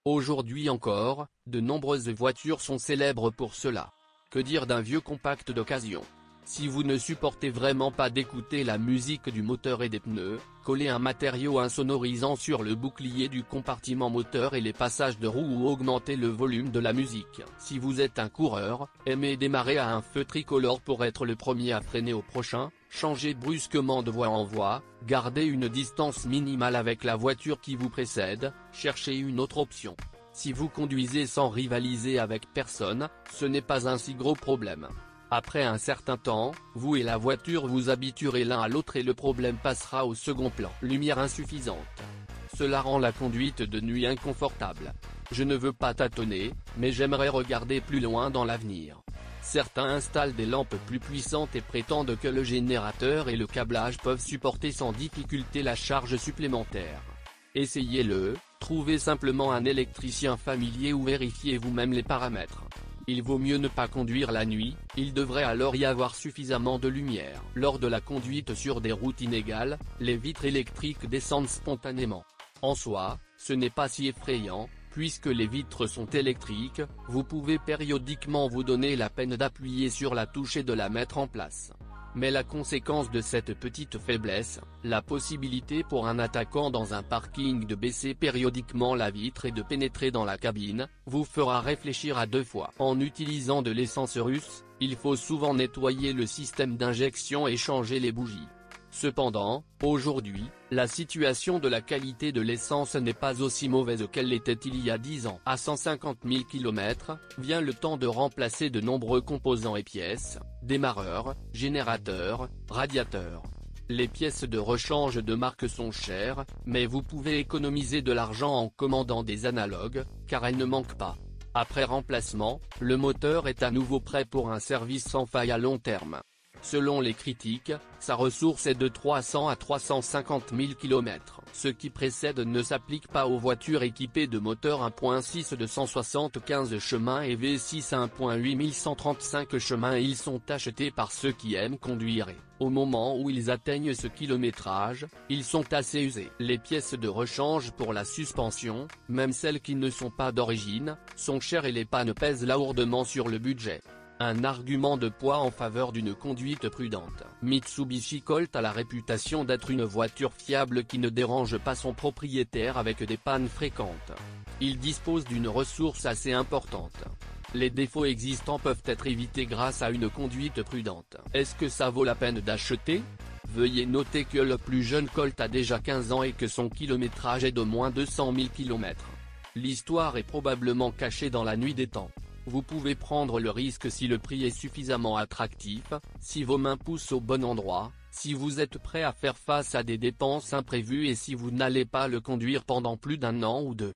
Aujourd'hui encore, de nombreuses voitures sont célèbres pour cela. Que dire d'un vieux compact d'occasion? Si vous ne supportez vraiment pas d'écouter la musique du moteur et des pneus, collez un matériau insonorisant sur le bouclier du compartiment moteur et les passages de roues ou augmentez le volume de la musique. Si vous êtes un coureur, aimez démarrer à un feu tricolore pour être le premier à freiner au prochain, changez brusquement de voie en voie, gardez une distance minimale avec la voiture qui vous précède, cherchez une autre option. Si vous conduisez sans rivaliser avec personne, ce n'est pas un si gros problème. Après un certain temps, vous et la voiture vous habituerez l'un à l'autre et le problème passera au second plan. Lumière insuffisante. Cela rend la conduite de nuit inconfortable. Je ne veux pas tâtonner, mais j'aimerais regarder plus loin dans l'avenir. Certains installent des lampes plus puissantes et prétendent que le générateur et le câblage peuvent supporter sans difficulté la charge supplémentaire. Essayez-le, trouvez simplement un électricien familier ou vérifiez vous-même les paramètres. Il vaut mieux ne pas conduire la nuit, il devrait alors y avoir suffisamment de lumière. Lors de la conduite sur des routes inégales, les vitres électriques descendent spontanément. En soi, ce n'est pas si effrayant, puisque les vitres sont électriques, vous pouvez périodiquement vous donner la peine d'appuyer sur la touche et de la mettre en place. Mais la conséquence de cette petite faiblesse, la possibilité pour un attaquant dans un parking de baisser périodiquement la vitre et de pénétrer dans la cabine, vous fera réfléchir à deux fois. En utilisant de l'essence russe, il faut souvent nettoyer le système d'injection et changer les bougies. Cependant, aujourd'hui, la situation de la qualité de l'essence n'est pas aussi mauvaise qu'elle l'était il y a 10 ans. À 150 000 km, vient le temps de remplacer de nombreux composants et pièces, démarreurs, générateurs, radiateurs. Les pièces de rechange de marque sont chères, mais vous pouvez économiser de l'argent en commandant des analogues, car elles ne manquent pas. Après remplacement, le moteur est à nouveau prêt pour un service sans faille à long terme. Selon les critiques, sa ressource est de 300 à 350 000 km. Ce qui précède ne s'applique pas aux voitures équipées de moteurs 1.6 de 175 chemins et V6 1.8 1135 chemins. Ils sont achetés par ceux qui aiment conduire et, au moment où ils atteignent ce kilométrage, ils sont assez usés. Les pièces de rechange pour la suspension, même celles qui ne sont pas d'origine, sont chères et les pannes pèsent lourdement sur le budget. Un argument de poids en faveur d'une conduite prudente. Mitsubishi Colt a la réputation d'être une voiture fiable qui ne dérange pas son propriétaire avec des pannes fréquentes. Il dispose d'une ressource assez importante. Les défauts existants peuvent être évités grâce à une conduite prudente. Est-ce que ça vaut la peine d'acheter? Veuillez noter que le plus jeune Colt a déjà 15 ans et que son kilométrage est de moins de 100 000 km. L'histoire est probablement cachée dans la nuit des temps. Vous pouvez prendre le risque si le prix est suffisamment attractif, si vos mains poussent au bon endroit, si vous êtes prêt à faire face à des dépenses imprévues et si vous n'allez pas le conduire pendant plus d'un an ou deux.